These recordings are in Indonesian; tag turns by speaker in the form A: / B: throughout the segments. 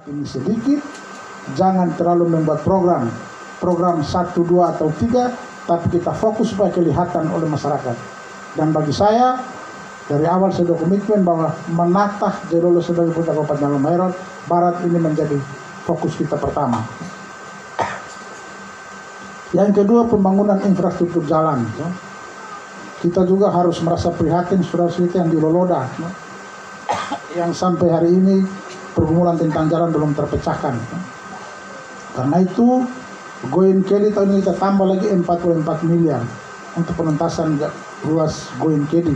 A: ini sedikit, jangan terlalu membuat program 1, 2 atau 3, tapi kita fokus supaya kelihatan oleh masyarakat. Dan bagi saya dari awal saya komitmen bahwa menata Jai Lolo sebagai puncak Kabupaten Halmahera Barat ini menjadi fokus kita pertama. Yang kedua, pembangunan infrastruktur jalan. Kita juga harus merasa prihatin saudara-saudara yang di Loloda, yang sampai hari ini pergumulan tentang jalan belum terpecahkan. Karena itu Goin Kedi tahun ini kita tambah lagi 44 miliar untuk penuntasan ruas Goin Kedi.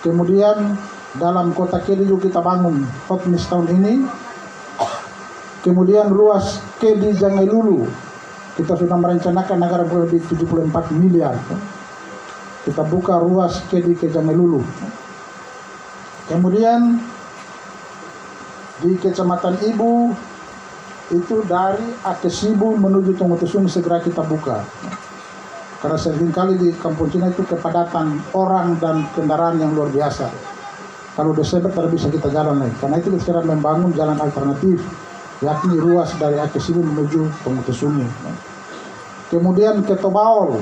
A: Kemudian dalam kota Kedi juga kita bangun Hotmis tahun ini. Kemudian ruas Kedi Jangai Lulu kita sudah merencanakan anggaran lebih 74 miliar. Kita buka ruas Kedi ke Jangai Lulu. Kemudian di Kecamatan Ibu itu dari Akesibu menuju Tongotosumi segera kita buka. Karena seringkali di Kampung Cina itu kepadatan orang dan kendaraan yang luar biasa. Kalau Desember tidak bisa kita jalan lagi. Karena itu kita sekarang membangun jalan alternatif, yakni ruas dari Akesibu menuju Tongotosumi. Kemudian ke Tobaol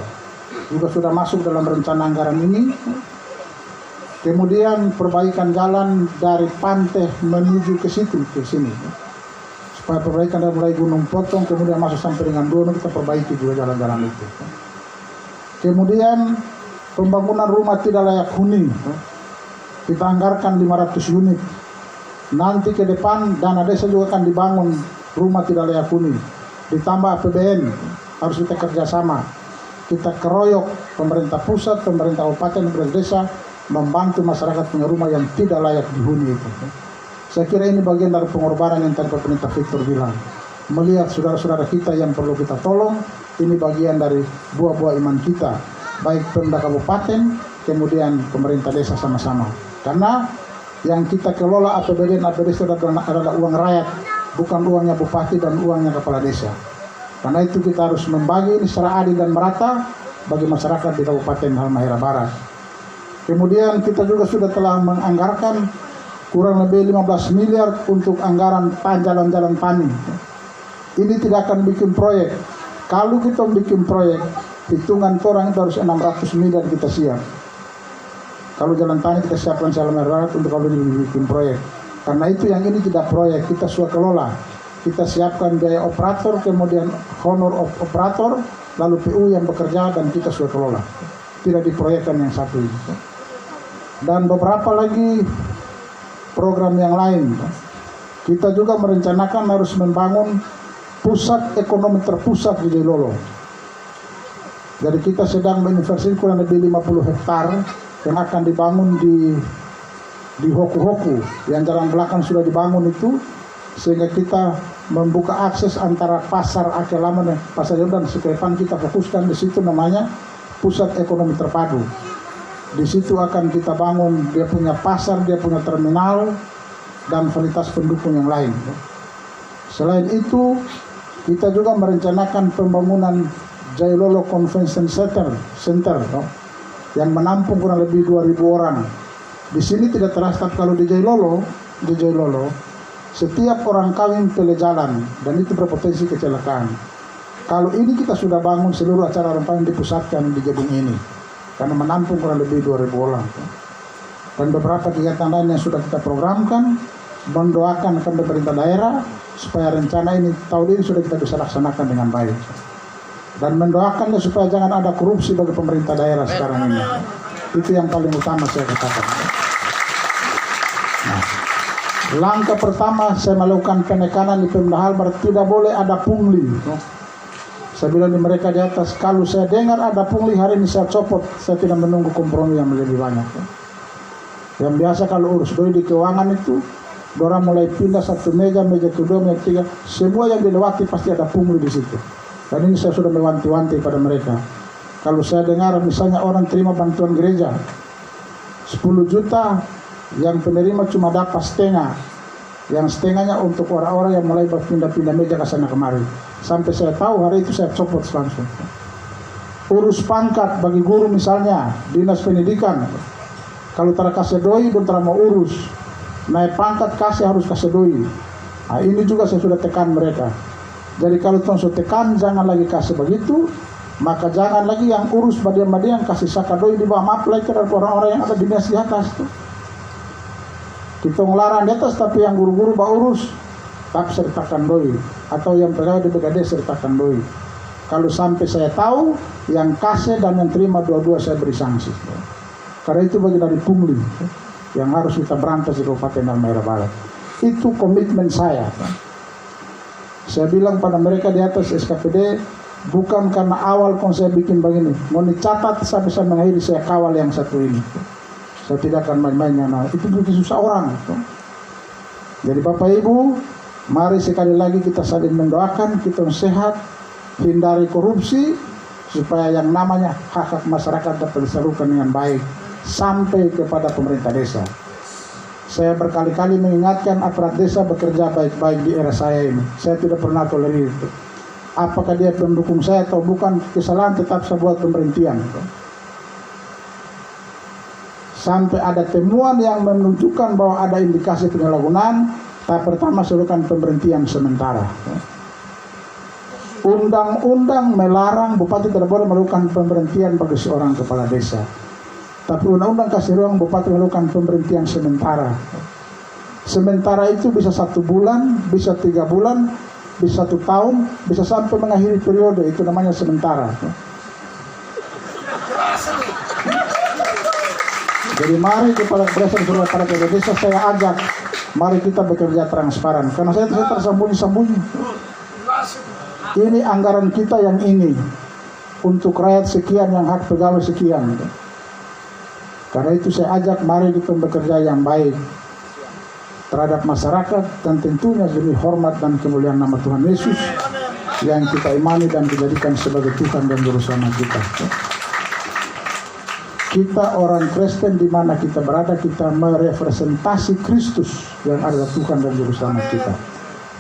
A: juga sudah masuk dalam rencana anggaran ini. Kemudian perbaikan jalan dari Panteh menuju ke situ, ke sini. Supaya perbaikan dari mulai Gunung Potong kemudian masuk sampai dengan Dono, kita perbaiki juga jalan-jalan itu. Kemudian pembangunan rumah tidak layak huni, kita anggarkan 500 unit. Nanti ke depan dana desa juga akan dibangun rumah tidak layak huni. Ditambah APBN, harus kita kerjasama. Kita keroyok pemerintah pusat, pemerintah kabupaten, pemerintah desa membantu masyarakat punya rumah yang tidak layak dihuni itu. Saya kira ini bagian dari pengorbanan yang tadi pemerintah Victor bilang. Melihat saudara-saudara kita yang perlu kita tolong, ini bagian dari buah-buah iman kita, baik pemerintah kabupaten, kemudian pemerintah desa sama-sama. Karena yang kita kelola APBD itu adalah uang rakyat, bukan uangnya bupati dan uangnya kepala desa. Karena itu kita harus membagi ini secara adil dan merata bagi masyarakat di Kabupaten Halmahera Barat. Kemudian kita juga sudah telah menganggarkan kurang lebih 15 miliar untuk anggaran jalan-jalan tani. Ini tidak akan bikin proyek. Kalau kita bikin proyek, hitungan orang itu harus 600 miliar kita siap. Kalau jalan tani kita siapkan Halmahera Barat untuk kalau bikin proyek. Karena itu yang ini tidak proyek, kita sudah kelola. Kita siapkan biaya operator, kemudian honor of operator, lalu PU yang bekerja dan kita sudah kelola. Tidak diproyekkan yang satu ini. Dan beberapa lagi program yang lain. Kita juga merencanakan harus membangun pusat ekonomi terpusat di Jai Lolo. Jadi kita sedang menginvestasi kurang lebih 50 hektar yang akan dibangun di Hoku-Hoku, yang jalan belakang sudah dibangun itu, sehingga kita membuka akses antara pasar Akel Lama dan pasar Jordan. Sekarang kita fokuskan di situ, namanya pusat ekonomi terpadu. Di situ akan kita bangun dia punya pasar, dia punya terminal dan fasilitas pendukung yang lain. Selain itu, kita juga merencanakan pembangunan Jai Lolo Convention Center yang menampung kurang lebih 2.000 orang. Di sini tidak terasa kalau di Jai Lolo, setiap orang kawin pilih jalan dan itu berpotensi kecelakaan. Kalau ini kita sudah bangun seluruh acara orang kawin dipusatkan di gedung ini karena menampung kurang lebih 2.000 orang. Dan beberapa kegiatan lain yang sudah kita programkan, mendoakan ke pemerintah daerah supaya rencana ini tahun ini sudah kita bisa laksanakan dengan baik. Dan mendoakannya supaya jangan ada korupsi bagi pemerintah daerah sekarang ini. Itu yang paling utama saya katakan. Nah, langkah pertama saya melakukan penekanan di Pemda Halbar, tidak boleh ada pungli. Saya bilang di mereka di atas, kalau saya dengar ada pungli hari ini saya copot, saya tidak menunggu kompromi yang lebih banyak. Yang biasa kalau urus doi di keuangan itu, orang mulai pindah satu meja kedua, meja ketiga, semua yang dilewati pasti ada pungli di situ. Dan ini saya sudah mewanti-wanti pada mereka. Kalau saya dengar misalnya orang terima bantuan gereja 10 juta, yang penerima cuma dapat setengah, yang setengahnya untuk orang-orang yang mulai berpindah-pindah meja ke sana kemari. Sampai saya tahu hari itu saya copot langsung. Urus pangkat bagi guru misalnya, dinas pendidikan, kalau tak kasih doi, belum tak mau urus. Naik pangkat kasih harus kasih doi. Nah, ini juga saya sudah tekan mereka. Jadi kalau tong so tekan jangan lagi kasih begitu, maka jangan lagi yang urus badian-badian kasih sakadoi di bawah maaf lagi terhadap orang-orang yang ada di atas tuh. Kita ngelarang di atas tapi yang guru-guru urus tak sertakan doi, atau yang pegawai di BKD sertakan doi. Kalau sampai saya tahu yang kasih dan yang terima dua-dua saya beri sanksi. Karena itu bagian dari pungli yang harus kita berantas di Kabupaten Halmahera Barat. Itu komitmen saya. Saya bilang pada mereka di atas SKPD, bukan karena awal saya bikin begini, mau dicatat sampai saya mengakhiri saya kawal yang satu ini. Saya tidak akan main-mainnya. Nah, itu begitu susah orang. Jadi Bapak Ibu, mari sekali lagi kita saling mendoakan, kita sehat, hindari korupsi, supaya yang namanya hak-hak masyarakat dapat disalurkan dengan baik sampai kepada pemerintah desa. Saya berkali-kali mengingatkan aparat desa bekerja baik-baik di era saya ini. Saya tidak pernah tolerir itu. Apakah dia pendukung saya atau bukan, kesalahan tetap saya buat pemberhentian. Sampai ada temuan yang menunjukkan bahwa ada indikasi penyalahgunaan, tahap pertama seluruhkan pemberhentian sementara. Undang-undang melarang bupati tidak boleh melakukan pemberhentian bagi seorang kepala desa. Tapi undang-undang kasih ruang bupati melakukan pemberhentian sementara. Sementara itu bisa 1 bulan, bisa 3 bulan, bisa 1 tahun, bisa sampai mengakhiri periode, itu namanya sementara. Jadi mari kepada para kepala desa saya ajak, mari kita bekerja transparan. Karena saya tersembunyi-sembunyi. Ini anggaran kita yang ini untuk rakyat sekian, yang hak pegawai sekian. Karena itu saya ajak mari kita bekerja yang baik terhadap masyarakat dan tentunya demi hormat dan kemuliaan nama Tuhan Yesus yang kita imani dan dijadikan sebagai Tuhan dan Juru Selamat kita. Kita orang Kristen di mana kita berada, kita merepresentasi Kristus yang adalah Tuhan dan Juru Selamat kita.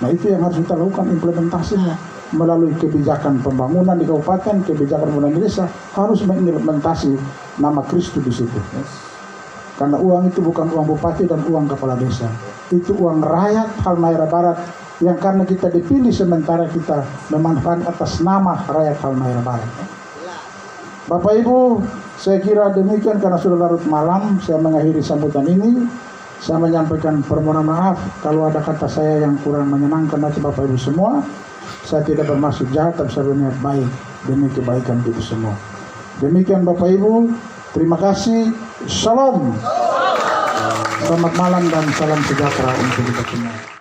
A: Nah, itu yang harus kita lakukan implementasinya melalui kebijakan pembangunan di kabupaten, kebijakan pembangunan di desa, harus mengimplementasi nama Kristus di situ. Karena uang itu bukan uang bupati dan uang kepala desa, itu uang rakyat Halmahera Barat yang karena kita dipilih sementara kita memanfaatkan atas nama rakyat Halmahera Barat. Bapak Ibu, saya kira demikian karena sudah larut malam. Saya mengakhiri sambutan ini. Saya menyampaikan permohonan maaf kalau ada kata saya yang kurang menyenangkan hati Bapak Ibu semua. Saya tidak bermaksud jahat, tapi saya berniat baik demi kebaikan kita semua. Demikian Bapak Ibu, terima kasih. Shalom. Selamat malam dan salam sejahtera untuk kita semua.